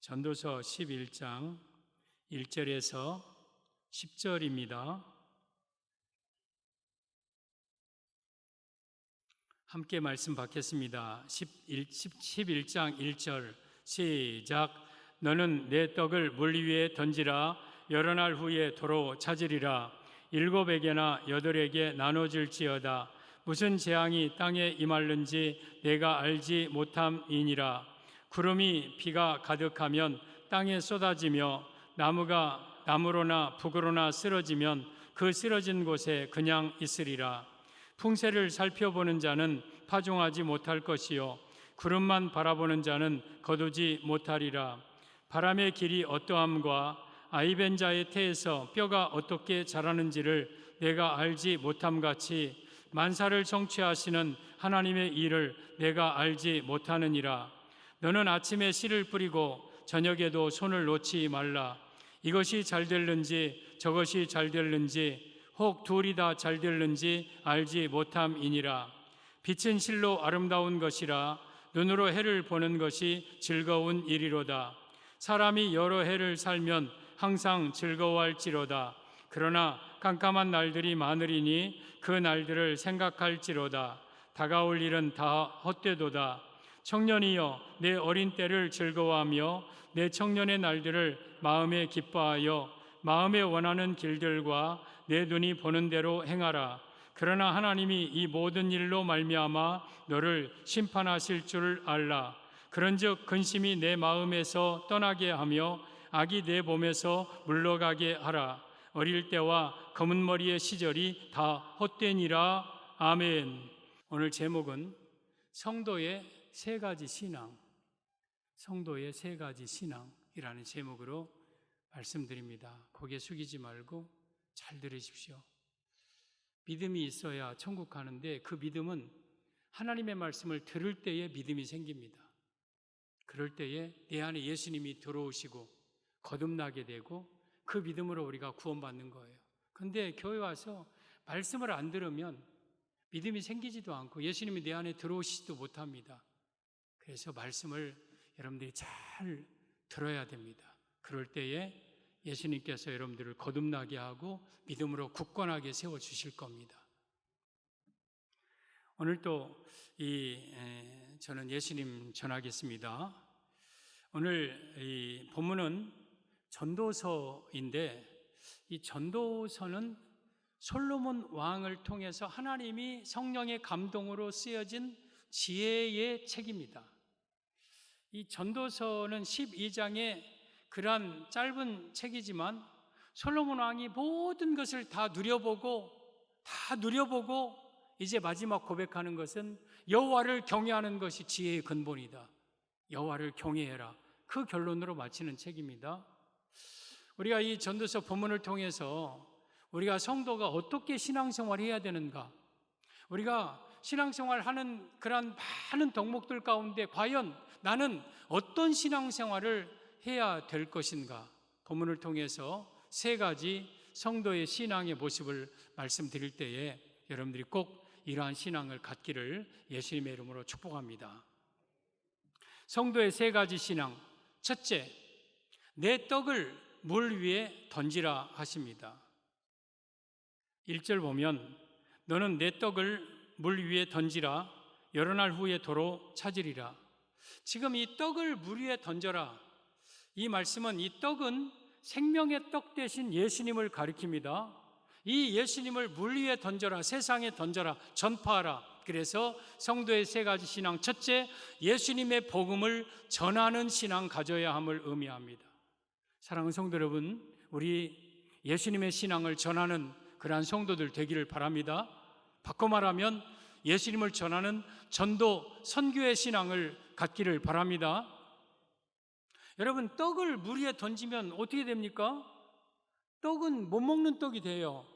전도서 11장 1절에서 10절입니다. 함께 말씀 받겠습니다. 11장 1절 시작. 너는 내 떡을 물 위에 던지라. 여러 날 후에 도로 찾으리라. 7에게나 8에게 나눠줄지어다. 무슨 재앙이 땅에 임할는지 내가 알지 못함이니라. 구름이 비가 가득하면 땅에 쏟아지며 나무가 나무로나 북으로나 쓰러지면 그 쓰러진 곳에 그냥 있으리라. 풍세를 살펴보는 자는 파종하지 못할 것이요 구름만 바라보는 자는 거두지 못하리라. 바람의 길이 어떠함과 아이벤자의 태에서 뼈가 어떻게 자라는지를 내가 알지 못함같이 만사를 성취하시는 하나님의 일을 내가 알지 못하느니라. 너는 아침에 씨를 뿌리고 저녁에도 손을 놓지 말라. 이것이 잘 될는지 저것이 잘 될는지 혹 둘이 다 잘 될는지 알지 못함이니라. 빛은 실로 아름다운 것이라. 눈으로 해를 보는 것이 즐거운 일이로다. 사람이 여러 해를 살면 항상 즐거워할지로다. 그러나 깜깜한 날들이 많으리니 그 날들을 생각할지로다. 다가올 일은 다 헛되도다. 청년이여 내 어린 때를 즐거워하며 내 청년의 날들을 마음에 기뻐하여 마음에 원하는 길들과 내 눈이 보는 대로 행하라. 그러나 하나님이 이 모든 일로 말미암아 너를 심판하실 줄 알라. 그런즉 근심이 내 마음에서 떠나게 하며 악이 내 몸에서 물러가게 하라. 어릴 때와 검은 머리의 시절이 다 헛되니라. 아멘. 오늘 제목은 성도의 세 가지 신앙, 성도의 세 가지 신앙이라는 제목으로 말씀드립니다. 고개 숙이지 말고 잘 들으십시오. 믿음이 있어야 천국 가는데 그 믿음은 하나님의 말씀을 들을 때에 믿음이 생깁니다. 그럴 때에 내 안에 예수님이 들어오시고 거듭나게 되고 그 믿음으로 우리가 구원받는 거예요. 그런데 교회 와서 말씀을 안 들으면 믿음이 생기지도 않고 예수님이 내 안에 들어오시지도 못합니다. 그래서 말씀을 여러분들이 잘 들어야 됩니다. 그럴 때에 예수님께서 여러분들을 거듭나게 하고 믿음으로 굳건하게 세워주실 겁니다. 오늘 또 저는 예수님 전하겠습니다. 오늘 이 본문은 전도서인데 이 전도서는 솔로몬 왕을 통해서 하나님이 성령의 감동으로 쓰여진 지혜의 책입니다. 이 전도서는 12장의 그러한 짧은 책이지만 솔로몬 왕이 모든 것을 다 누려보고 이제 마지막 고백하는 것은 여호와를 경외하는 것이 지혜의 근본이다. 여호와를 경외해라. 그 결론으로 마치는 책입니다. 우리가 이 전도서 본문을 통해서 우리가 성도가 어떻게 신앙생활을 해야 되는가, 우리가 신앙생활하는 그런 많은 덕목들 가운데 과연 나는 어떤 신앙생활을 해야 될 것인가, 본문을 통해서 세 가지 성도의 신앙의 모습을 말씀드릴 때에 여러분들이 꼭 이러한 신앙을 갖기를 예수님의 이름으로 축복합니다. 성도의 세 가지 신앙. 첫째, 내 떡을 물 위에 던지라 하십니다. 1절 보면 너는 내 떡을 물 위에 던지라. 여러 날 후에 도로 찾으리라. 지금 이 떡을 물 위에 던져라, 이 말씀은 이 떡은 생명의 떡 대신 예수님을 가리킵니다. 이 예수님을 물 위에 던져라, 세상에 던져라, 전파하라. 그래서 성도의 세 가지 신앙. 첫째, 예수님의 복음을 전하는 신앙 가져야 함을 의미합니다. 사랑하는 성도 여러분, 우리 예수님의 신앙을 전하는 그러한 성도들 되기를 바랍니다. 바꿔 말하면 예수님을 전하는 전도 선교의 신앙을 갖기를 바랍니다. 여러분, 떡을 물 위에 던지면 어떻게 됩니까? 떡은 못 먹는 떡이 돼요.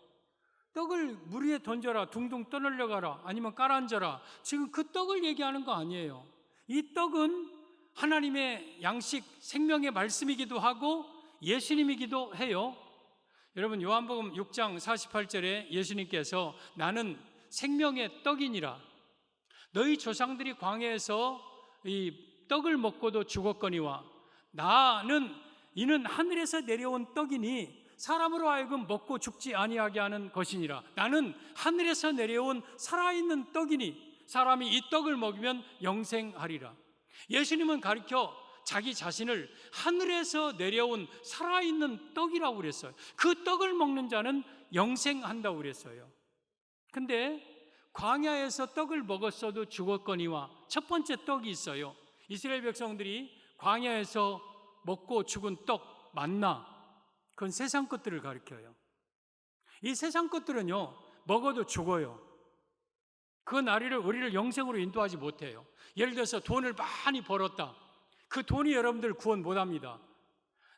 떡을 물 위에 던져라, 둥둥 떠늘려가라, 아니면 깔아앉아라. 지금 그 떡을 얘기하는 거 아니에요. 이 떡은 하나님의 양식, 생명의 말씀이기도 하고 예수님이기도 해요. 여러분, 요한복음 6장 48절에 예수님께서 나는 생명의 떡이니라. 너희 조상들이 광야에서 이 떡을 먹고도 죽었거니와 이는 하늘에서 내려온 떡이니 사람으로 하여금 먹고 죽지 아니하게 하는 것이니라. 나는 하늘에서 내려온 살아있는 떡이니 사람이 이 떡을 먹으면 영생하리라. 예수님은 가르쳐 자기 자신을 하늘에서 내려온 살아있는 떡이라고 그랬어요. 그 떡을 먹는 자는 영생한다고 그랬어요. 근데 광야에서 떡을 먹었어도 죽었거니와, 첫 번째 떡이 있어요. 이스라엘 백성들이 광야에서 먹고 죽은 떡, 만나, 그건 세상 것들을 가리켜요. 이 세상 것들은요, 먹어도 죽어요. 그 나리를 우리를 영생으로 인도하지 못해요. 예를 들어서 돈을 많이 벌었다. 그 돈이 여러분들 구원 못합니다.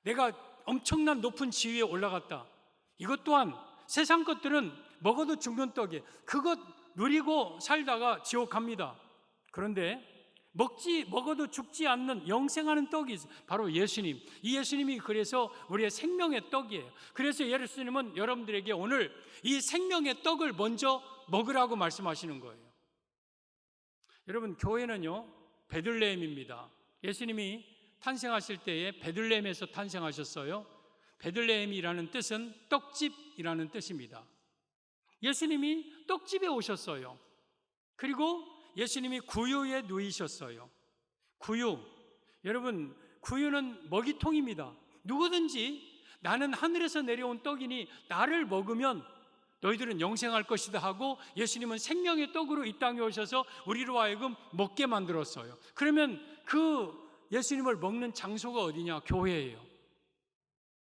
내가 엄청난 높은 지위에 올라갔다. 이것 또한 세상 것들은 먹어도 죽는 떡이에요. 그것 누리고 살다가 지옥 갑니다. 그런데 먹어도 죽지 않는 영생하는 떡이 있어요. 바로 예수님. 이 예수님이 그래서 우리의 생명의 떡이에요. 그래서 예수님은 여러분들에게 오늘 이 생명의 떡을 먼저 먹으라고 말씀하시는 거예요. 여러분, 교회는요, 베들레헴입니다. 예수님이 탄생하실 때에 베들레헴에서 탄생하셨어요. 베들레헴이라는 뜻은 떡집이라는 뜻입니다. 예수님이 떡집에 오셨어요. 그리고 예수님이 구유에 누이셨어요. 구유, 여러분, 구유는 먹이통입니다. 누구든지 나는 하늘에서 내려온 떡이니 나를 먹으면 너희들은 영생할 것이다 하고, 예수님은 생명의 떡으로 이 땅에 오셔서 우리로 하여금 먹게 만들었어요. 그러면 그 예수님을 먹는 장소가 어디냐? 교회예요.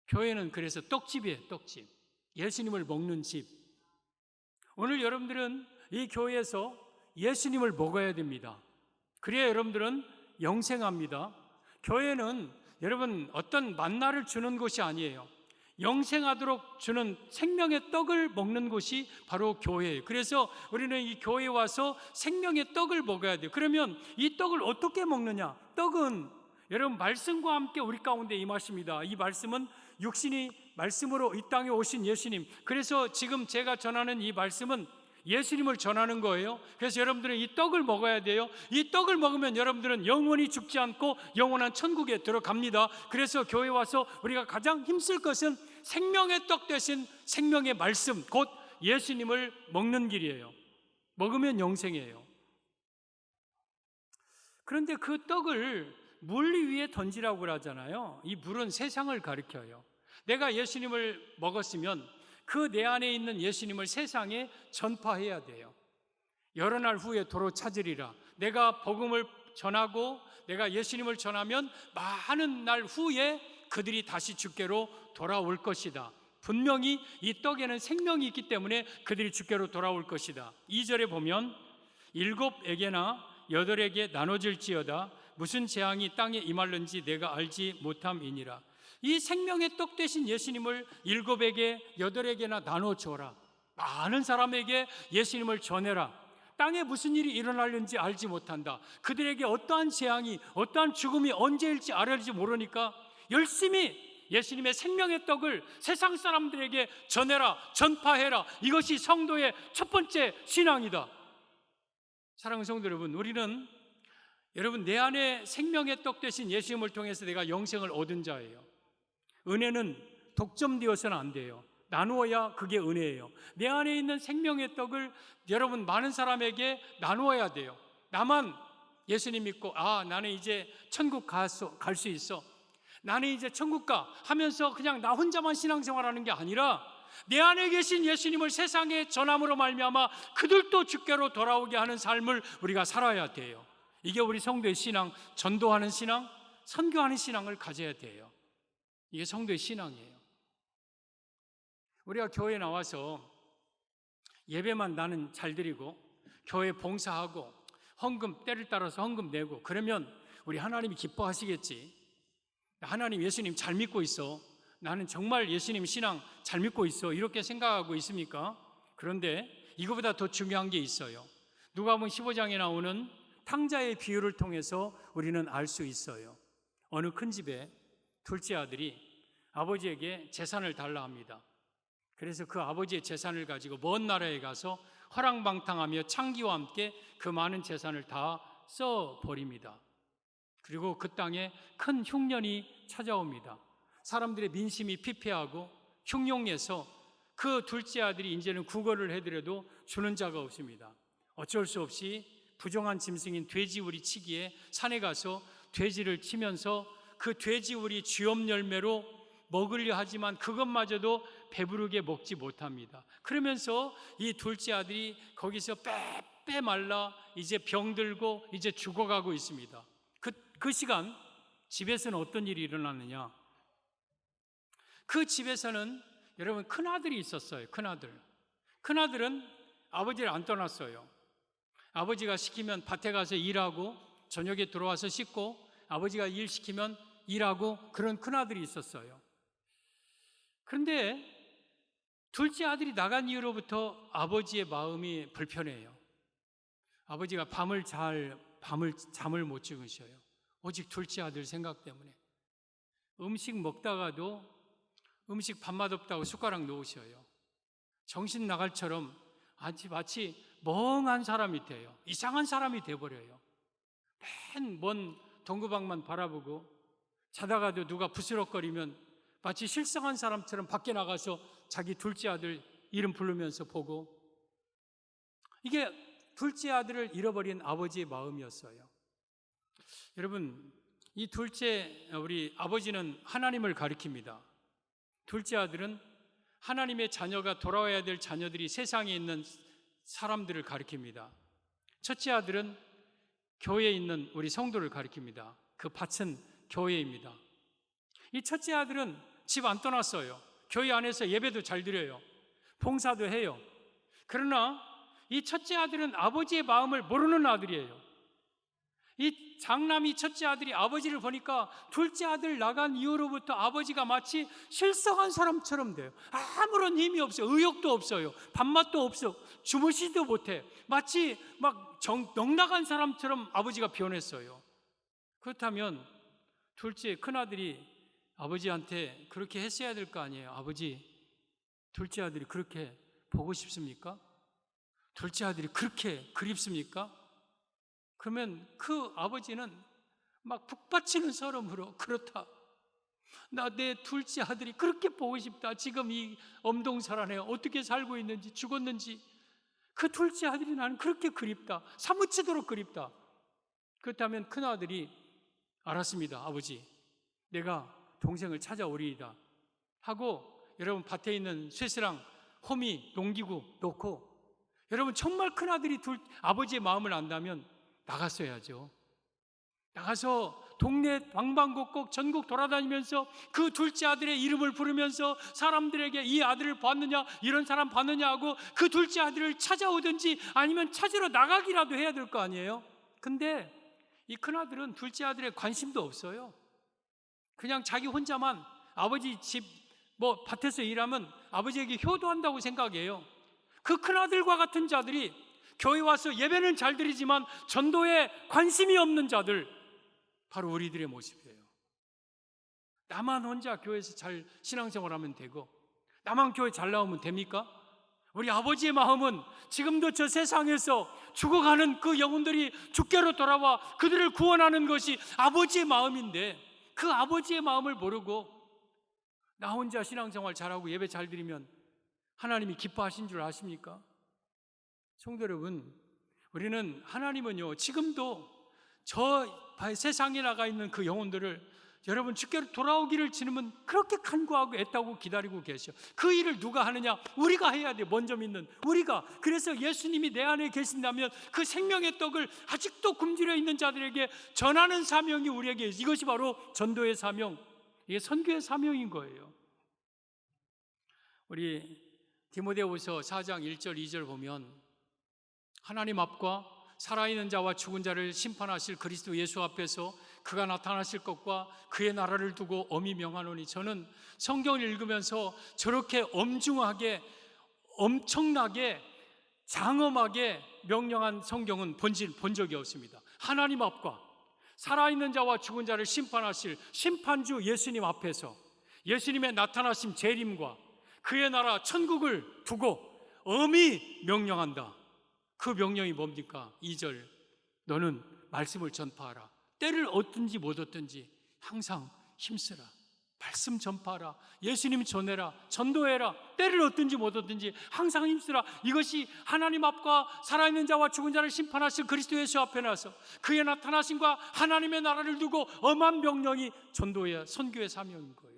교회는 그래서 떡집이에요. 떡집. 예수님을 먹는 집. 오늘 여러분들은 이 교회에서 예수님을 먹어야 됩니다. 그래야 여러분들은 영생합니다. 교회는 여러분 어떤 만나를 주는 곳이 아니에요. 영생하도록 주는 생명의 떡을 먹는 곳이 바로 교회예요. 그래서 우리는 이 교회에 와서 생명의 떡을 먹어야 돼요. 그러면 이 떡을 어떻게 먹느냐? 떡은 여러분 말씀과 함께 우리 가운데 임하십니다. 이 말씀은 육신이 말씀으로 이 땅에 오신 예수님. 그래서 지금 제가 전하는 이 말씀은 예수님을 전하는 거예요. 그래서 여러분들은 이 떡을 먹어야 돼요. 이 떡을 먹으면 여러분들은 영원히 죽지 않고 영원한 천국에 들어갑니다. 그래서 교회 와서 우리가 가장 힘쓸 것은 생명의 떡 대신 생명의 말씀, 곧 예수님을 먹는 길이에요. 먹으면 영생이에요. 그런데 그 떡을 물 위에 던지라고 그러잖아요. 이 물은 세상을 가리켜요. 내가 예수님을 먹었으면 그 내 안에 있는 예수님을 세상에 전파해야 돼요. 여러 날 후에 도로 찾으리라. 내가 복음을 전하고 내가 예수님을 전하면 많은 날 후에 그들이 다시 주께로 돌아올 것이다. 분명히 이 떡에는 생명이 있기 때문에 그들이 주께로 돌아올 것이다. 2절에 보면 7에게나 8에게 나눠질지어다. 무슨 재앙이 땅에 임할는지 내가 알지 못함이니라. 이 생명의 떡 대신 예수님을 7에게 8에게나 나눠줘라. 많은 사람에게 예수님을 전해라. 땅에 무슨 일이 일어날는지 알지 못한다. 그들에게 어떠한 재앙이, 어떠한 죽음이 언제일지 알지 모르니까 열심히 예수님의 생명의 떡을 세상 사람들에게 전해라, 전파해라. 이것이 성도의 첫 번째 신앙이다. 사랑하는 성도 여러분, 우리는 여러분 내 안에 생명의 떡 대신 예수님을 통해서 내가 영생을 얻은 자예요. 은혜는 독점되어서는 안 돼요. 나누어야 그게 은혜예요. 내 안에 있는 생명의 떡을 여러분 많은 사람에게 나누어야 돼요. 나만 예수님 믿고 나는 이제 천국 갈 수 있어, 나는 이제 천국 가 하면서 그냥 나 혼자만 신앙생활하는 게 아니라 내 안에 계신 예수님을 세상에 전함으로 말미암아 그들도 주께로 돌아오게 하는 삶을 우리가 살아야 돼요. 이게 우리 성도의 신앙, 전도하는 신앙, 선교하는 신앙을 가져야 돼요. 이게 성도의 신앙이에요. 우리가 교회에 나와서 예배만 나는 잘 드리고 교회 봉사하고 헌금 때를 따라서 헌금 내고 그러면 우리 하나님이 기뻐하시겠지. 하나님 예수님 잘 믿고 있어, 나는 정말 예수님 신앙 잘 믿고 있어, 이렇게 생각하고 있습니까? 그런데 이거보다 더 중요한 게 있어요. 누가복음 15장에 나오는 탕자의 비유를 통해서 우리는 알 수 있어요. 어느 큰 집에 둘째 아들이 아버지에게 재산을 달라 합니다. 그래서 그 아버지의 재산을 가지고 먼 나라에 가서 허랑방탕하며 창기와 함께 그 많은 재산을 다 써버립니다. 그리고 그 땅에 큰 흉년이 찾아옵니다. 사람들의 민심이 피폐하고 흉흉해서 그 둘째 아들이 이제는 구걸을 해드려도 주는 자가 없습니다. 어쩔 수 없이 부정한 짐승인 돼지우리 치기에 산에 가서 돼지를 치면서 그 돼지우리 쥐엄 열매로 먹으려 하지만 그것마저도 배부르게 먹지 못합니다. 그러면서 이 둘째 아들이 거기서 빼빼 말라 이제 병들고 이제 죽어가고 있습니다. 그 시간 집에서는 어떤 일이 일어났느냐? 그 집에서는 여러분 큰아들이 있었어요. 큰아들은 아버지를 안 떠났어요. 아버지가 시키면 밭에 가서 일하고 저녁에 들어와서 씻고 아버지가 일 시키면 일하고 그런 큰아들이 있었어요. 그런데 둘째 아들이 나간 이후로부터 아버지의 마음이 불편해요. 아버지가 잠을 못 주무셔요. 오직 둘째 아들 생각 때문에. 음식 먹다가도 음식 밥맛 없다고 숟가락 놓으셔요. 정신 나갈처럼 마치 멍한 사람이 돼요. 이상한 사람이 돼버려요. 맨 먼 동구방만 바라보고 자다가도 누가 부스럭거리면 마치 실성한 사람처럼 밖에 나가서 자기 둘째 아들 이름 부르면서 보고, 이게 둘째 아들을 잃어버린 아버지의 마음이었어요. 여러분, 이 우리 아버지는 하나님을 가리킵니다. 둘째 아들은 하나님의 자녀가 돌아와야 될 자녀들이 세상에 있는 사람들을 가리킵니다. 첫째 아들은 교회에 있는 우리 성도를 가리킵니다. 그 밭은 교회입니다. 이 첫째 아들은 집 안 떠났어요. 교회 안에서 예배도 잘 드려요. 봉사도 해요. 그러나 이 첫째 아들은 아버지의 마음을 모르는 아들이에요. 이 장남이 첫째 아들이 아버지를 보니까 둘째 아들 나간 이후로부터 아버지가 마치 실성한 사람처럼 돼요. 아무런 힘이 없어요. 의욕도 없어요. 밥맛도 없어. 주무시지도 못해. 마치 막 넉나간 사람처럼 아버지가 변했어요. 그렇다면 둘째 큰아들이 아버지한테 그렇게 했어야 될 거 아니에요. 아버지, 둘째 아들이 그렇게 보고 싶습니까? 둘째 아들이 그렇게 그립습니까? 그러면 그 아버지는 막 북받치는 서름으로, 그렇다, 나 내 둘째 아들이 그렇게 보고 싶다. 지금 이 엄동설안에 어떻게 살고 있는지, 죽었는지, 그 둘째 아들이 나는 그렇게 그립다. 사무치도록 그립다. 그렇다면 큰아들이 알았습니다. 아버지, 내가 동생을 찾아오리이다 하고 여러분 밭에 있는 쇠스랑 호미 농기구 놓고, 여러분 정말 큰아들이 아버지의 마음을 안다면 나갔어야죠. 나가서 동네 방방곡곡 전국 돌아다니면서 그 둘째 아들의 이름을 부르면서 사람들에게 이 아들을 봤느냐, 이런 사람 봤느냐 하고 그 둘째 아들을 찾아오든지 아니면 찾으러 나가기라도 해야 될 거 아니에요. 근데 이 큰아들은 둘째 아들에 관심도 없어요. 그냥 자기 혼자만 아버지 집 밭에서 일하면 아버지에게 효도한다고 생각해요. 그 큰아들과 같은 자들이 교회 와서 예배는 잘 드리지만 전도에 관심이 없는 자들, 바로 우리들의 모습이에요. 나만 혼자 교회에서 잘 신앙생활하면 되고 나만 교회 잘 나오면 됩니까? 우리 아버지의 마음은 지금도 저 세상에서 죽어가는 그 영혼들이 주께로 돌아와 그들을 구원하는 것이 아버지의 마음인데, 그 아버지의 마음을 모르고 나 혼자 신앙생활 잘하고 예배 잘 드리면 하나님이 기뻐하신 줄 아십니까? 성도 여러분, 우리는 하나님은요 지금도 저 세상에 나가 있는 그 영혼들을 여러분 주께로 돌아오기를 지금은 그렇게 간구하고 애타고 기다리고 계셔. 그 일을 누가 하느냐? 우리가 해야 돼. 먼저 믿는 우리가. 그래서 예수님이 내 안에 계신다면 그 생명의 떡을 아직도 굶주려 있는 자들에게 전하는 사명이 우리에게, 이것이 바로 전도의 사명, 이게 선교의 사명인 거예요. 우리 디모데후서 4장 1절 2절 보면 하나님 앞과 살아있는 자와 죽은 자를 심판하실 그리스도 예수 앞에서 그가 나타나실 것과 그의 나라를 두고 엄히 명하노니, 저는 성경을 읽으면서 저렇게 엄중하게 엄청나게 장엄하게 명령한 성경은 본 적이 없습니다. 하나님 앞과 살아있는 자와 죽은 자를 심판하실 심판주 예수님 앞에서 예수님의 나타나심 재림과 그의 나라 천국을 두고 엄히 명령한다. 그 명령이 뭡니까? 2절, 너는 말씀을 전파하라. 때를 얻든지 못 얻든지 항상 힘쓰라. 말씀 전파하라. 예수님 전해라. 전도해라. 때를 얻든지 못 얻든지 항상 힘쓰라. 이것이 하나님 앞과 살아있는 자와 죽은 자를 심판하실 그리스도 예수 앞에 나서 그의 나타나심과 하나님의 나라를 두고 엄한 명령이 전도의 선교의 사명인 거예요.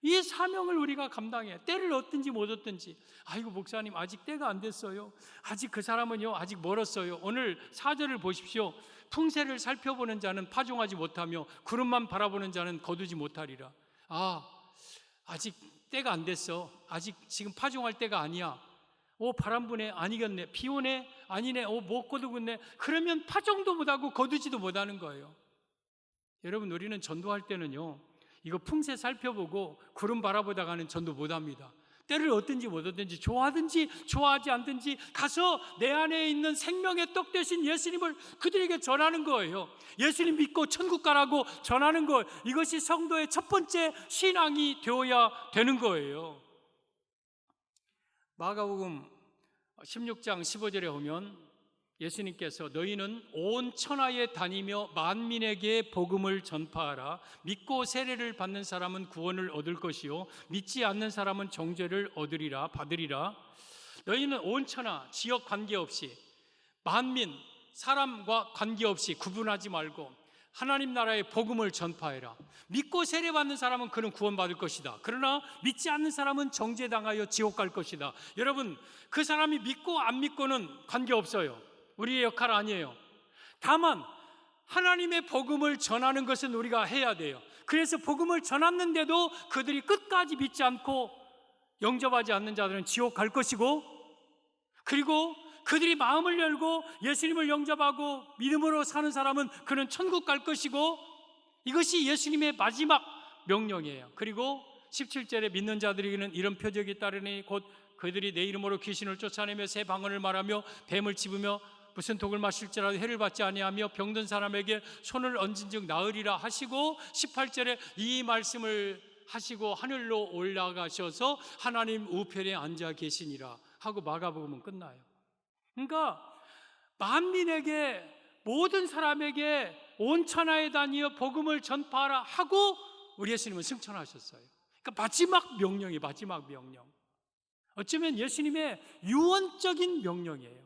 이 사명을 우리가 감당해. 때를 얻든지 못 얻든지. 아이고 목사님 아직 때가 안 됐어요. 아직 그 사람은요 아직 멀었어요. 오늘 4절을 보십시오. 풍세를 살펴보는 자는 파종하지 못하며 구름만 바라보는 자는 거두지 못하리라. 아직 때가 안 됐어. 아직 지금 파종할 때가 아니야. 바람 부네. 아니겠네. 비 오네. 아니네. 못 거두겠네. 그러면 파종도 못하고 거두지도 못하는 거예요. 여러분 우리는 전도할 때는요 이거 풍세 살펴보고 구름 바라보다가는 전도 못합니다. 때를 얻든지 못 얻든지 좋아하든지 좋아하지 않든지 가서 내 안에 있는 생명의 떡 되신 예수님을 그들에게 전하는 거예요. 예수님 믿고 천국 가라고 전하는 것, 이것이 성도의 첫 번째 신앙이 되어야 되는 거예요. 마가복음 16장 15절에 보면 예수님께서 너희는 온 천하에 다니며 만민에게 복음을 전파하라. 믿고 세례를 받는 사람은 구원을 얻을 것이요 믿지 않는 사람은 정죄를 받으리라. 너희는 온 천하 지역 관계없이 만민 사람과 관계없이 구분하지 말고 하나님 나라의 복음을 전파해라. 믿고 세례 받는 사람은 그는 구원받을 것이다. 그러나 믿지 않는 사람은 정죄당하여 지옥 갈 것이다. 여러분 그 사람이 믿고 안 믿고는 관계없어요. 우리의 역할 아니에요. 다만 하나님의 복음을 전하는 것은 우리가 해야 돼요. 그래서 복음을 전했는데도 그들이 끝까지 믿지 않고 영접하지 않는 자들은 지옥 갈 것이고, 그리고 그들이 마음을 열고 예수님을 영접하고 믿음으로 사는 사람은 그는 천국 갈 것이고, 이것이 예수님의 마지막 명령이에요. 그리고 17절에 믿는 자들에게는 이런 표적이 따르니 곧 그들이 내 이름으로 귀신을 쫓아내며 새 방언을 말하며 뱀을 집으며 무슨 독을 마실지라도 해를 받지 아니하며 병든 사람에게 손을 얹은즉 나으리라 하시고, 18절에 이 말씀을 하시고 하늘로 올라가셔서 하나님 우편에 앉아 계시니라 하고 마가복음은 끝나요. 그러니까 만민에게, 모든 사람에게 온 천하에 다니어 복음을 전파하라 하고 우리 예수님은 승천하셨어요. 그러니까 마지막 명령이 마지막 명령. 어쩌면 예수님의 유언적인 명령이에요.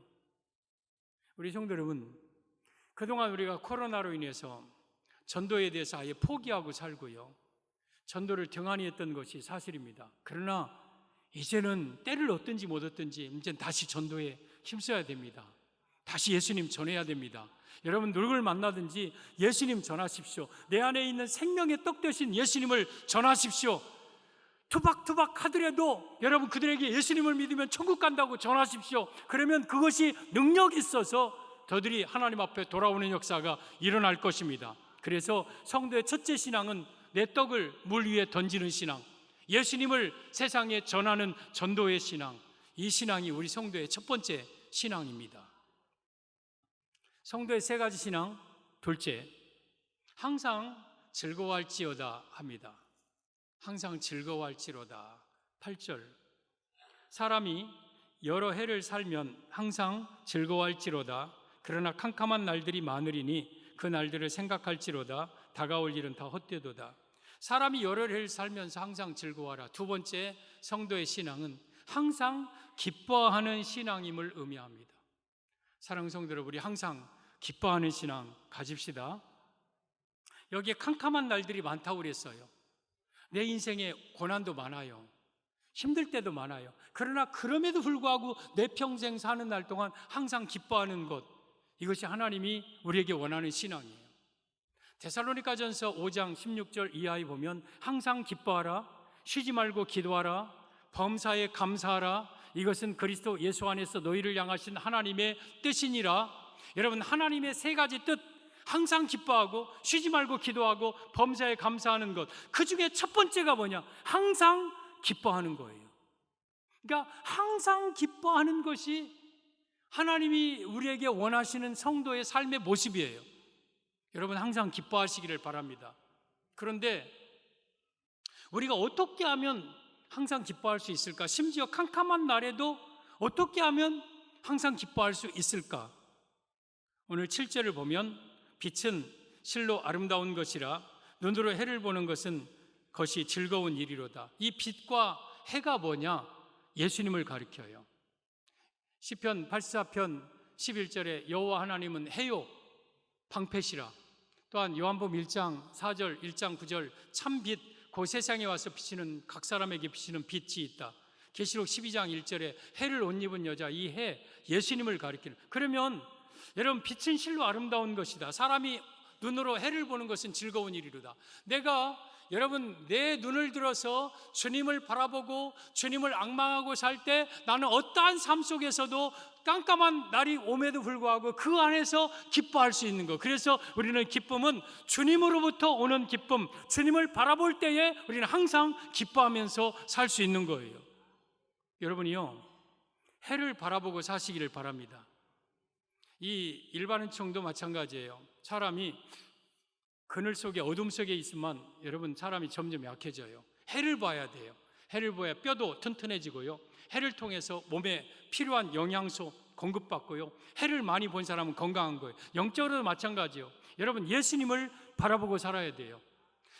우리 성도 여러분, 그동안 우리가 코로나로 인해서 전도에 대해서 아예 포기하고 살고요, 전도를 등한히 했던 것이 사실입니다. 그러나 이제는 때를 얻든지 못 얻든지 이제는 다시 전도에 힘써야 됩니다. 다시 예수님 전해야 됩니다. 여러분 누굴 만나든지 예수님 전하십시오. 내 안에 있는 생명의 떡 되신 예수님을 전하십시오. 투박투박 하더라도 여러분 그들에게 예수님을 믿으면 천국 간다고 전하십시오. 그러면 그것이 능력이 있어서 저들이 하나님 앞에 돌아오는 역사가 일어날 것입니다. 그래서 성도의 첫째 신앙은 내 떡을 물 위에 던지는 신앙, 예수님을 세상에 전하는 전도의 신앙, 이 신앙이 우리 성도의 첫 번째 신앙입니다. 성도의 세 가지 신앙, 둘째, 항상 즐거워할지어다 합니다. 항상 즐거워할지로다. 8절, 사람이 여러 해를 살면 항상 즐거워할지로다. 그러나 캄캄한 날들이 많으리니 그 날들을 생각할지로다. 다가올 일은 다 헛되도다. 사람이 여러 해를 살면서 항상 즐거워하라. 두 번째, 성도의 신앙은 항상 기뻐하는 신앙임을 의미합니다. 사랑하는 성도 여러분, 우리 항상 기뻐하는 신앙 가집시다. 여기에 캄캄한 날들이 많다고 그랬어요. 내 인생에 고난도 많아요. 힘들 때도 많아요. 그러나 그럼에도 불구하고 내 평생 사는 날 동안 항상 기뻐하는 것, 이것이 하나님이 우리에게 원하는 신앙이에요. 데살로니가전서 5장 16절 이하에 보면 항상 기뻐하라, 쉬지 말고 기도하라, 범사에 감사하라, 이것은 그리스도 예수 안에서 너희를 향하신 하나님의 뜻이니라. 여러분, 하나님의 세 가지 뜻, 항상 기뻐하고 쉬지 말고 기도하고 범사에 감사하는 것, 그 중에 첫 번째가 뭐냐? 항상 기뻐하는 거예요. 그러니까 항상 기뻐하는 것이 하나님이 우리에게 원하시는 성도의 삶의 모습이에요. 여러분 항상 기뻐하시기를 바랍니다. 그런데 우리가 어떻게 하면 항상 기뻐할 수 있을까? 심지어 캄캄한 날에도 어떻게 하면 항상 기뻐할 수 있을까? 오늘 7절을 보면 빛은 실로 아름다운 것이라 눈으로 해를 보는 것은 것이 즐거운 일이로다. 이 빛과 해가 뭐냐? 예수님을 가리켜요. 시편 84편 11절에 여호와 하나님은 해요 방패시라. 또한 요한복음 1장 4절 1장 9절 참빛 그 세상에 와서 비치는 각 사람에게 비치는 빛이 있다. 계시록 12장 1절에 해를 옷 입은 여자, 이 해 예수님을 가리키는. 그러면 여러분, 빛은 실로 아름다운 것이다. 사람이 눈으로 해를 보는 것은 즐거운 일이로다. 내가 여러분 내 눈을 들어서 주님을 바라보고 주님을 앙망하고 살 때 나는 어떠한 삶 속에서도 깜깜한 날이 옴에도 불구하고 그 안에서 기뻐할 수 있는 것. 그래서 우리는 기쁨은 주님으로부터 오는 기쁨, 주님을 바라볼 때에 우리는 항상 기뻐하면서 살 수 있는 거예요. 여러분이요, 해를 바라보고 사시기를 바랍니다. 이 일반인총도 마찬가지예요. 사람이 그늘 속에 어둠 속에 있으면 여러분 사람이 점점 약해져요. 해를 봐야 돼요. 해를 봐야 뼈도 튼튼해지고요. 해를 통해서 몸에 필요한 영양소 공급받고요. 해를 많이 본 사람은 건강한 거예요. 영적으로도 마찬가지예요. 여러분 예수님을 바라보고 살아야 돼요.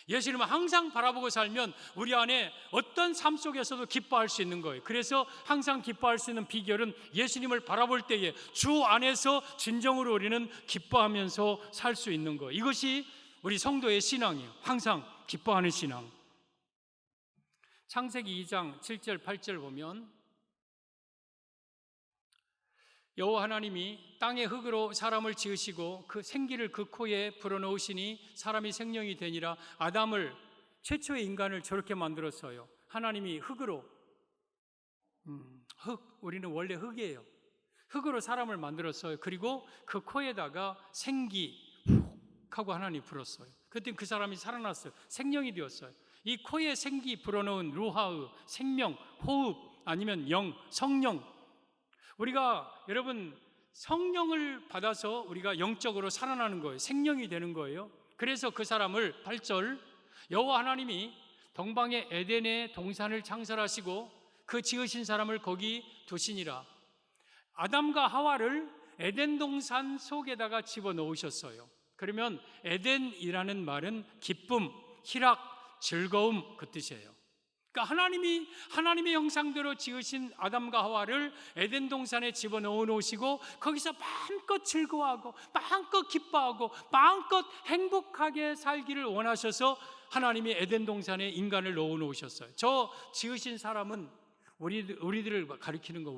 예수님을 항상 바라보고 살면 우리 안에 어떤 삶 속에서도 기뻐할 수 있는 거예요. 그래서 항상 기뻐할 수 있는 비결은 예수님을 바라볼 때에 주 안에서 진정으로 우리는 기뻐하면서 살 수 있는 거예요. 이것이 우리 성도의 신앙이에요. 항상 기뻐하는 신앙. 창세기 2장 7절 8절 보면 여호와 하나님이 땅의 흙으로 사람을 지으시고 그 생기를 그 코에 불어넣으시니 사람이 생명이 되니라. 아담을, 최초의 인간을 저렇게 만들었어요. 하나님이 흙으로, 우리는 원래 흙이에요. 흙으로 사람을 만들었어요. 그리고 그 코에다가 생기 훅 하고 하나님이 불었어요. 그때 그 사람이 살아났어요. 생명이 되었어요. 이 코에 생기 불어넣은 루하의 생명, 호흡 아니면 영, 성령. 우리가 여러분 성령을 받아서 우리가 영적으로 살아나는 거예요. 생명이 되는 거예요. 그래서 그 사람을 8절 여호와 하나님이 동방의 에덴의 동산을 창설하시고 그 지으신 사람을 거기 두시니라. 아담과 하와를 에덴 동산 속에다가 집어넣으셨어요. 그러면 에덴이라는 말은 기쁨, 희락, 즐거움 그 뜻이에요. 그러니까 하나님의 형상대로 지으신 아담과 하와를 에덴 동산에 집어넣어 놓으시고 거기서 마음껏 즐거워하고 마음껏 기뻐하고 마음껏 행복하게 살기를 원하셔서 하나님이 에덴 동산에 인간을 넣어 놓으셨어요. 저 지으신 사람은 우리들을 가리키는 거.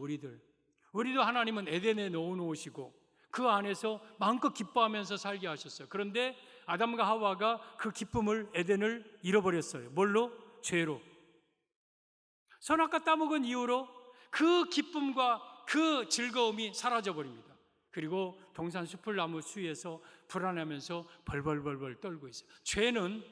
우리도 하나님은 에덴에 넣어 놓으시고 그 안에서 마음껏 기뻐하면서 살게 하셨어요. 그런데 아담과 하와가 그 기쁨을, 에덴을 잃어버렸어요. 뭘로? 죄로. 선악과 따먹은 이후로 그 기쁨과 그 즐거움이 사라져버립니다. 그리고 동산 수풀나무 수위에서 불안하면서 벌벌벌벌 떨고 있어요. 죄는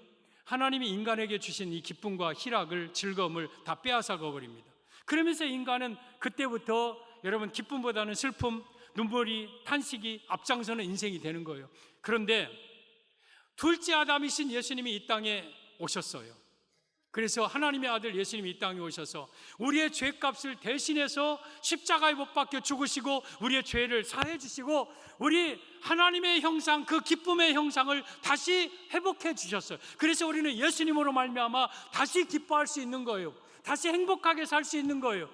하나님이 인간에게 주신 이 기쁨과 희락을, 즐거움을 다 빼앗아가 버립니다. 그러면서 인간은 그때부터 여러분 기쁨보다는 슬픔, 눈물이, 탄식이 앞장서는 인생이 되는 거예요. 그런데 둘째 아담이신 예수님이 이 땅에 오셨어요. 그래서 하나님의 아들 예수님이 이 땅에 오셔서 우리의 죄값을 대신해서 십자가에 못 박혀 죽으시고 우리의 죄를 사해 주시고 우리 하나님의 형상, 그 기쁨의 형상을 다시 회복해 주셨어요. 그래서 우리는 예수님으로 말미암아 다시 기뻐할 수 있는 거예요. 다시 행복하게 살 수 있는 거예요.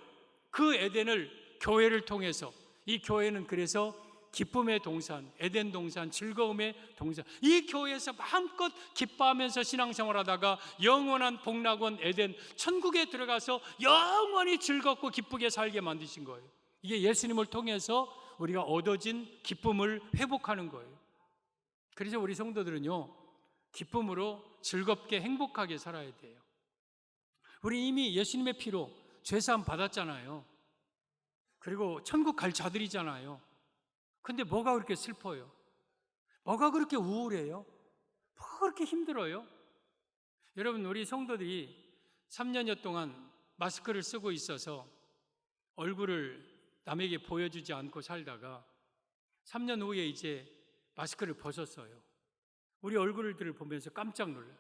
그 에덴을 교회를 통해서, 이 교회는 그래서 기쁨의 동산, 에덴 동산, 즐거움의 동산, 이 교회에서 마음껏 기뻐하면서 신앙생활하다가 영원한 복락원 에덴 천국에 들어가서 영원히 즐겁고 기쁘게 살게 만드신 거예요. 이게 예수님을 통해서 우리가 얻어진 기쁨을 회복하는 거예요. 그래서 우리 성도들은요, 기쁨으로 즐겁게 행복하게 살아야 돼요. 우리 이미 예수님의 피로 죄사함 받았잖아요. 그리고 천국 갈 자들이잖아요. 근데 뭐가 그렇게 슬퍼요? 뭐가 그렇게 우울해요? 뭐가 그렇게 힘들어요? 여러분, 우리 성도들이 3년여 동안 마스크를 쓰고 있어서 얼굴을 남에게 보여주지 않고 살다가 3년 후에 이제 마스크를 벗었어요. 우리 얼굴들을 보면서 깜짝 놀라요.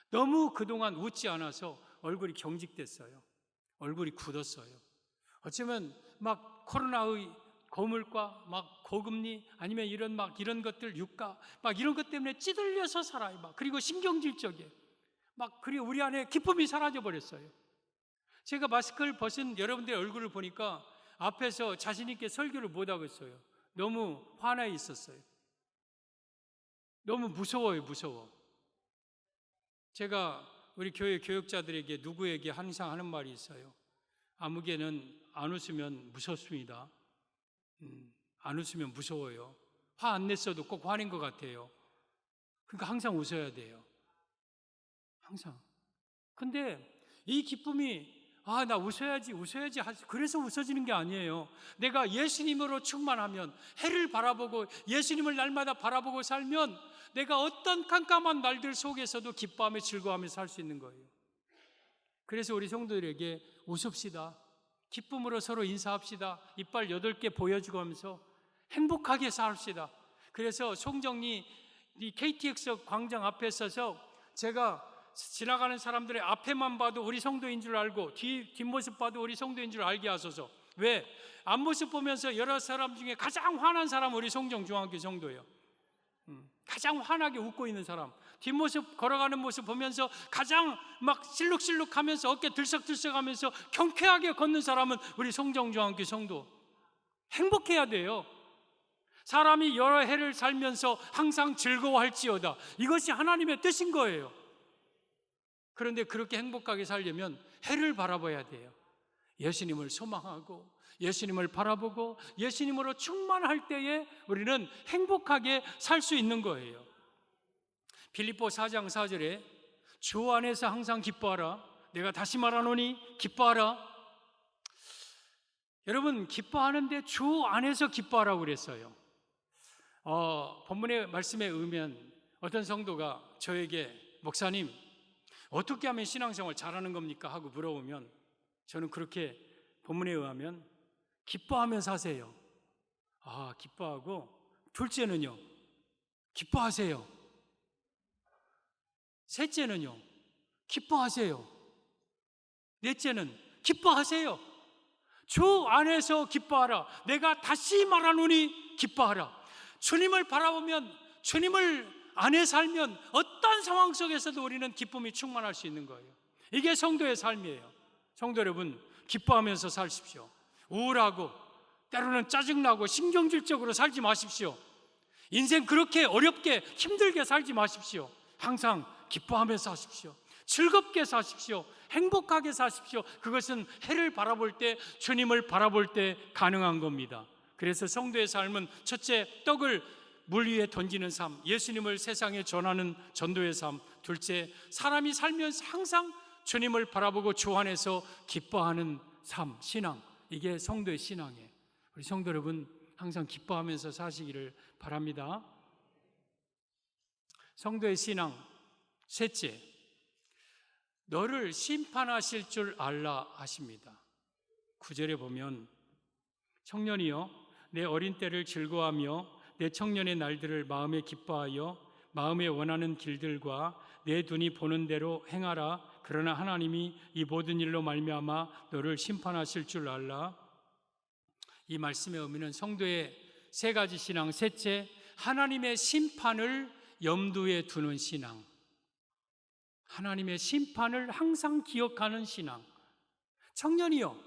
너무 그동안 웃지 않아서 얼굴이 경직됐어요. 얼굴이 굳었어요. 어쩌면 막 코로나의 고물가, 막 고금리, 아니면 이런 것들, 유가, 막 이런 것 때문에 찌들려서 살아요. 막 그리고 신경질적이에요. 그리고 우리 안에 기쁨이 사라져 버렸어요. 제가 마스크를 벗은 여러분들의 얼굴을 보니까 앞에서 자신 있게 설교를 못 하겠어요. 너무 화나 있었어요. 너무 무서워요, 무서워. 제가 우리 교회 교역자들에게 누구에게 항상 하는 말이 있어요. 아무개는 안 웃으면 무섭습니다. 안 웃으면 무서워요. 화 안 냈어도 꼭 화낸 것 같아요. 그러니까 항상 웃어야 돼요. 항상. 근데 이 기쁨이 나 웃어야지 그래서 웃어지는 게 아니에요. 내가 예수님으로 충만하면, 해를 바라보고 예수님을 날마다 바라보고 살면 내가 어떤 깜깜한 날들 속에서도 기뻐하며 즐거워하며 살 수 있는 거예요. 그래서 우리 성도들에게 웃읍시다. 기쁨으로 서로 인사합시다. 이빨 8개 보여주고 하면서 행복하게 삽시다. 그래서 송정리 이 KTX 광장 앞에 서서 제가 지나가는 사람들의 앞에만 봐도 우리 성도인 줄 알고 뒷모습 봐도 우리 성도인 줄 알게 하소서. 왜? 앞모습 보면서 여러 사람 중에 가장 환한 사람은 우리 송정중앙교 성도예요. 가장 환하게 웃고 있는 사람, 뒷모습 걸어가는 모습 보면서 가장 막 실룩실룩하면서 어깨 들썩들썩하면서 경쾌하게 걷는 사람은 우리 송정중앙교 성도. 행복해야 돼요. 사람이 여러 해를 살면서 항상 즐거워할지어다. 이것이 하나님의 뜻인 거예요. 그런데 그렇게 행복하게 살려면 해를 바라봐야 돼요. 예수님을 소망하고 예수님을 바라보고 예수님으로 충만할 때에 우리는 행복하게 살 수 있는 거예요. 빌립보 4장 4절에 주 안에서 항상 기뻐하라. 내가 다시 말하노니 기뻐하라. 여러분, 기뻐하는데 주 안에서 기뻐하라고 그랬어요. 본문의 말씀에 의하면 어떤 성도가 저에게 목사님, 어떻게 하면 신앙생활 잘하는 겁니까? 하고 물어보면 저는 그렇게 본문에 의하면 기뻐하며 사세요. 기뻐하고, 둘째는요, 기뻐하세요. 셋째는요, 기뻐하세요. 넷째는 기뻐하세요. 주 안에서 기뻐하라. 내가 다시 말하노니 기뻐하라. 주님을 바라보면, 주님을 안에 살면 어떤 상황 속에서도 우리는 기쁨이 충만할 수 있는 거예요. 이게 성도의 삶이에요. 성도 여러분, 기뻐하면서 사십시오. 우울하고 때로는 짜증나고 신경질적으로 살지 마십시오. 인생 그렇게 어렵게 힘들게 살지 마십시오. 항상 기뻐하면서 사십시오. 즐겁게 사십시오. 행복하게 사십시오. 그것은 해를 바라볼 때, 주님을 바라볼 때 가능한 겁니다. 그래서 성도의 삶은 첫째, 떡을 물 위에 던지는 삶, 예수님을 세상에 전하는 전도의 삶. 둘째, 사람이 살면서 항상 주님을 바라보고 주 안에서 기뻐하는 삶, 신앙. 이게 성도의 신앙이에요. 우리 성도 여러분, 항상 기뻐하면서 사시기를 바랍니다. 성도의 신앙. 셋째, 너를 심판하실 줄 알라 하십니다. 9절에 보면 청년이여, 내 어린 때를 즐거워하며 내 청년의 날들을 마음에 기뻐하여 마음에 원하는 길들과 내 눈이 보는 대로 행하라. 그러나 하나님이 이 모든 일로 말미암아 너를 심판하실 줄 알라. 이 말씀의 의미는 성도의 세 가지 신앙. 셋째, 하나님의 심판을 염두에 두는 신앙. 하나님의 심판을 항상 기억하는 신앙. 청년이요,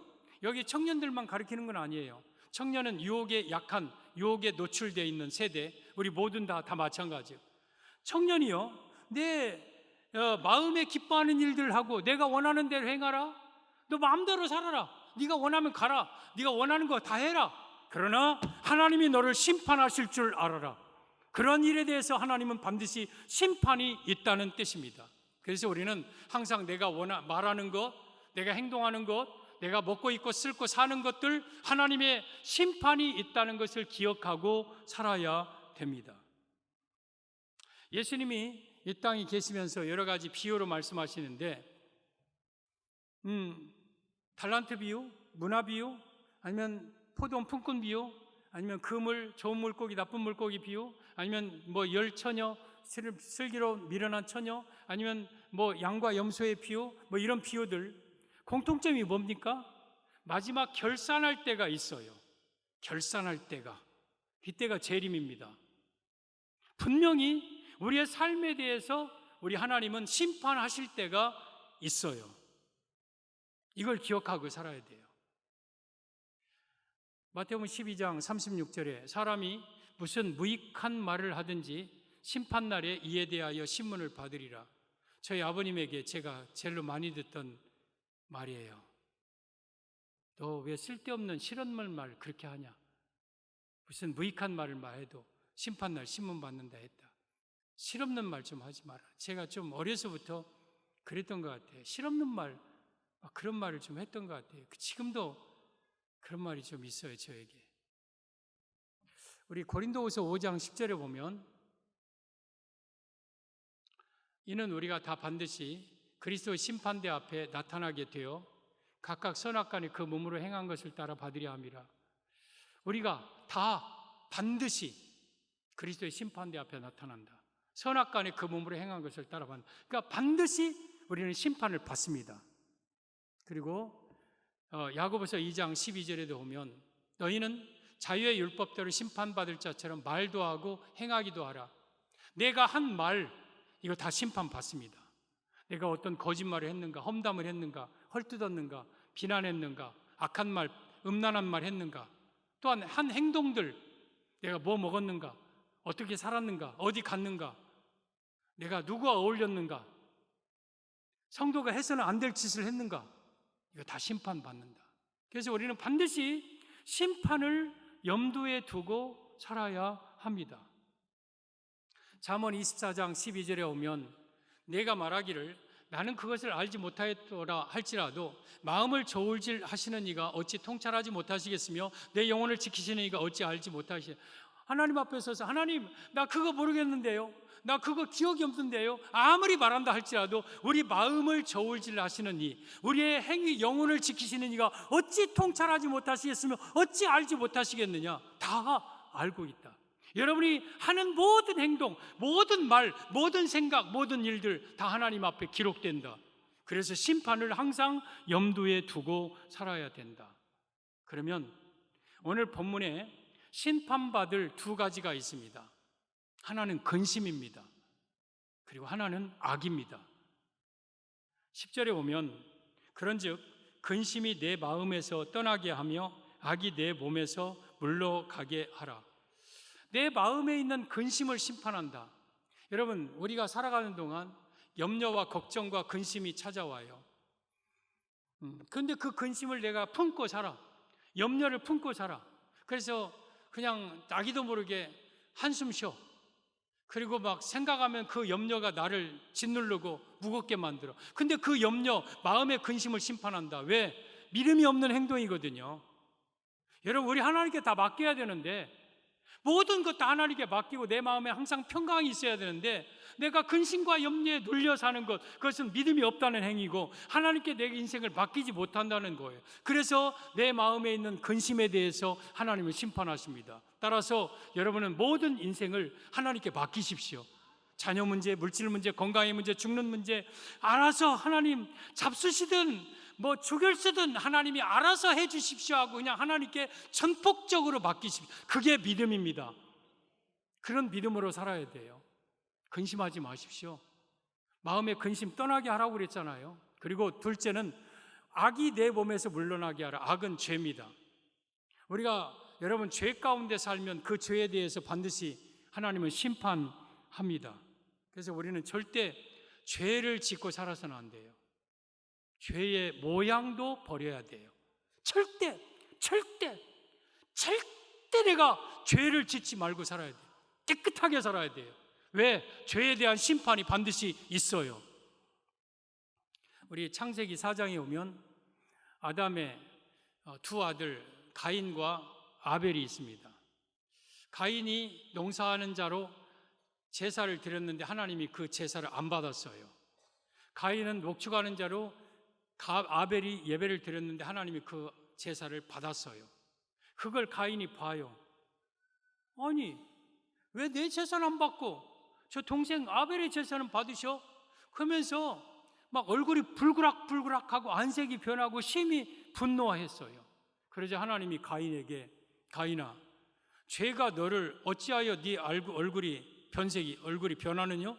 여기 청년들만 가리키는 건 아니에요. 청년은 유혹에 약한, 유혹에 노출되어 있는 세대, 우리 모든 다 마찬가지예요. 청년이요, 내 마음에 기뻐하는 일들을 하고 내가 원하는 대로 행하라. 너 마음대로 살아라. 네가 원하면 가라. 네가 원하는 거 다 해라. 그러나 하나님이 너를 심판하실 줄 알아라. 그런 일에 대해서 하나님은 반드시 심판이 있다는 뜻입니다. 그래서 우리는 항상 내가 말하는 것, 내가 행동하는 것, 내가 먹고 입고 쓸고 사는 것들, 하나님의 심판이 있다는 것을 기억하고 살아야 됩니다. 예수님이 이 땅에 계시면서 여러 가지 비유로 말씀하시는데, 달란트 비유, 문화 비유, 아니면 포도원 품꾼 비유, 아니면 그물, 좋은 물고기, 나쁜 물고기 비유, 아니면 열 처녀, 슬기로 미련한 처녀, 아니면 양과 염소의 비유, 이런 비유들, 공통점이 뭡니까? 마지막 결산할 때가 있어요. 결산할 때가, 이때가 재림입니다. 분명히 우리의 삶에 대해서 우리 하나님은 심판하실 때가 있어요. 이걸 기억하고 살아야 돼요. 마태복음 12장 36절에 사람이 무슨 무익한 말을 하든지 심판날에 이에 대하여 신문을 받으리라. 저희 아버님에게 제가 제일 많이 듣던 말이에요. 너 왜 쓸데없는 실언물 말 그렇게 하냐? 무슨 무익한 말을 말해도 심판날 신문 받는다 했다. 실없는 말 좀 하지 마라. 제가 좀 어려서부터 그랬던 것 같아요. 실없는 말, 그런 말을 좀 했던 것 같아요. 지금도 그런 말이 좀 있어요, 저에게. 우리 고린도후서 5장 10절에 보면 이는 우리가 다 반드시 그리스도의 심판대 앞에 나타나게 되어 각각 선악간에 그 몸으로 행한 것을 따라 받으려 함이라. 우리가 다 반드시 그리스도의 심판대 앞에 나타난다. 선악간에 그 몸으로 행한 것을 따라 받는다. 그러니까 반드시 우리는 심판을 받습니다. 그리고 야고보서 2장 12절에도 보면 너희는 자유의 율법대로 심판받을 자처럼 말도 하고 행하기도 하라. 내가 한 말 이거 다 심판받습니다. 내가 어떤 거짓말을 했는가, 험담을 했는가, 헐뜯었는가, 비난했는가, 악한 말, 음란한 말 했는가, 또한 한 행동들, 내가 뭐 먹었는가, 어떻게 살았는가, 어디 갔는가, 내가 누구와 어울렸는가, 성도가 해서는 안 될 짓을 했는가, 이거 다 심판받는다. 그래서 우리는 반드시 심판을 염두에 두고 살아야 합니다. 잠언 24장 12절에 오면 내가 말하기를 나는 그것을 알지 못하였더라 할지라도 마음을 저울질 하시는 이가 어찌 통찰하지 못하시겠으며 내 영혼을 지키시는 이가 어찌 알지 못하시겠. 하나님 앞에 서서 하나님 나 그거 모르겠는데요, 나 그거 기억이 없는데요, 아무리 말한다 할지라도 우리 마음을 저울질 하시는 이, 우리의 행위 영혼을 지키시는 이가 어찌 통찰하지 못하시겠으며 어찌 알지 못하시겠느냐. 다 알고 있다. 여러분이 하는 모든 행동, 모든 말, 모든 생각, 모든 일들 다 하나님 앞에 기록된다. 그래서 심판을 항상 염두에 두고 살아야 된다. 그러면 오늘 본문에 심판받을 두 가지가 있습니다. 하나는 근심입니다. 그리고 하나는 악입니다. 10절에 보면 그런즉 근심이 내 마음에서 떠나게 하며 악이 내 몸에서 물러가게 하라. 내 마음에 있는 근심을 심판한다. 여러분, 우리가 살아가는 동안 염려와 걱정과 근심이 찾아와요. 그런데 그 근심을 내가 품고 살아. 염려를 품고 살아. 그래서 그냥 나기도 모르게 한숨 쉬어. 그리고 막 생각하면 그 염려가 나를 짓누르고 무겁게 만들어. 근데 그 염려, 마음의 근심을 심판한다. 왜? 믿음이 없는 행동이거든요. 여러분, 우리 하나님께 다 맡겨야 되는데 모든 것 다 하나님께 맡기고 내 마음에 항상 평강이 있어야 되는데 내가 근심과 염려에 눌려 사는 것, 그것은 믿음이 없다는 행위고 하나님께 내 인생을 맡기지 못한다는 거예요. 그래서 내 마음에 있는 근심에 대해서 하나님은 심판하십니다. 따라서 여러분은 모든 인생을 하나님께 맡기십시오. 자녀 문제, 물질 문제, 건강의 문제, 죽는 문제 알아서 하나님 잡수시든 뭐 죽을 쓰든 하나님이 알아서 해 주십시오 하고 그냥 하나님께 전폭적으로 맡기십시오. 그게 믿음입니다. 그런 믿음으로 살아야 돼요. 근심하지 마십시오. 마음의 근심 떠나게 하라고 그랬잖아요. 그리고 둘째는 악이 내 몸에서 물러나게 하라. 악은 죄입니다. 우리가 여러분 죄 가운데 살면 그 죄에 대해서 반드시 하나님은 심판합니다. 그래서 우리는 절대 죄를 짓고 살아서는 안 돼요. 죄의 모양도 버려야 돼요. 절대 내가 죄를 짓지 말고 살아야 돼요. 깨끗하게 살아야 돼요. 왜? 죄에 대한 심판이 반드시 있어요. 우리 창세기 4장에 오면 아담의 두 아들 가인과 아벨이 있습니다. 가인이 농사하는 자로 제사를 드렸는데 하나님이 그 제사를 안 받았어요. 가인은 목축하는 자로 아벨이 예배를 드렸는데 하나님이 그 제사를 받았어요. 그걸 가인이 봐요. 아니, 왜 내 제사는 안 받고 저 동생 아벨의 제사는 받으셔? 그러면서 막 얼굴이 불그락불그락하고 안색이 변하고 심히 분노했어요. 그러자 하나님이 가인에게 가인아, 죄가 너를 어찌하여 네 얼굴이 변하느냐?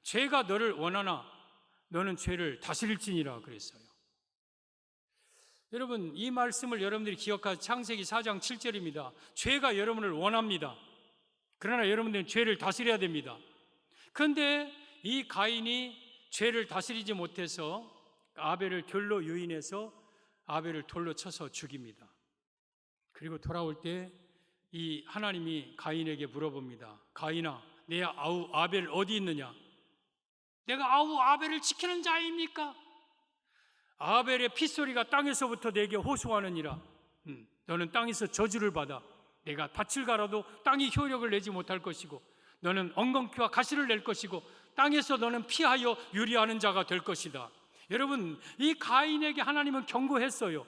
죄가 너를 원하나 너는 죄를 다스릴지니라 그랬어요. 여러분, 이 말씀을 여러분들이 기억하세요. 창세기 4장 7절입니다. 죄가 여러분을 원합니다. 그러나 여러분들은 죄를 다스려야 됩니다. 그런데 이 가인이 죄를 다스리지 못해서 아벨을 돌로 유인해서 아벨을 돌로 쳐서 죽입니다. 그리고 돌아올 때 이 하나님이 가인에게 물어봅니다. 가인아, 내 아우 아벨 어디 있느냐? 내가 아우 아벨을 지키는 자입니까? 아벨의 핏소리가 땅에서부터 내게 호소하느니라. 너는 땅에서 저주를 받아. 내가 밭을 갈아도 땅이 효력을 내지 못할 것이고, 너는 엉겅퀴와 가시를 낼 것이고, 땅에서 너는 피하여 유리하는 자가 될 것이다. 여러분, 이 가인에게 하나님은 경고했어요.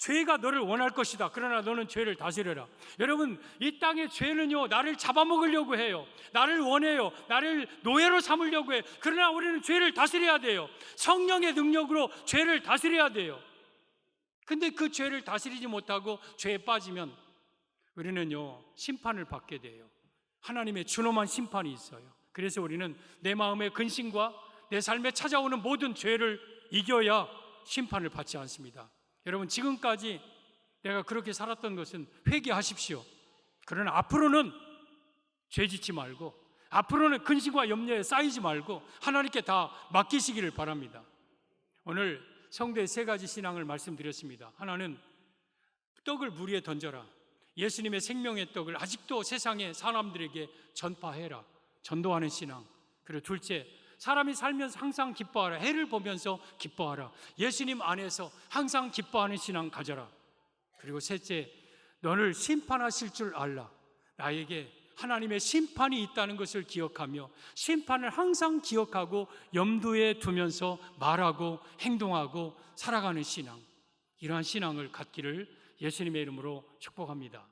죄가 너를 원할 것이다. 그러나 너는 죄를 다스려라. 여러분, 이 땅의 죄는요, 나를 잡아먹으려고 해요. 나를 원해요. 나를 노예로 삼으려고 해요. 그러나 우리는 죄를 다스려야 돼요. 성령의 능력으로 죄를 다스려야 돼요. 근데 그 죄를 다스리지 못하고 죄에 빠지면 우리는요, 심판을 받게 돼요. 하나님의 준엄한 심판이 있어요. 그래서 우리는 내 마음의 근심과 내 삶에 찾아오는 모든 죄를 이겨야 심판을 받지 않습니다. 여러분, 지금까지 내가 그렇게 살았던 것은 회개하십시오. 그러나 앞으로는 죄 짓지 말고, 앞으로는 근심과 염려에 쌓이지 말고 하나님께 다 맡기시기를 바랍니다. 오늘 성도의 세 가지 신앙을 말씀드렸습니다. 하나는 떡을 물 위에 던져라. 예수님의 생명의 떡을 아직도 세상의 사람들에게 전파해라. 전도하는 신앙. 그리고 둘째, 사람이 살면서 항상 기뻐하라. 해를 보면서 기뻐하라. 예수님 안에서 항상 기뻐하는 신앙 가져라. 그리고 셋째, 너를 심판하실 줄 알라. 나에게 하나님의 심판이 있다는 것을 기억하며 심판을 항상 기억하고 염두에 두면서 말하고 행동하고 살아가는 신앙, 이러한 신앙을 갖기를 예수님의 이름으로 축복합니다.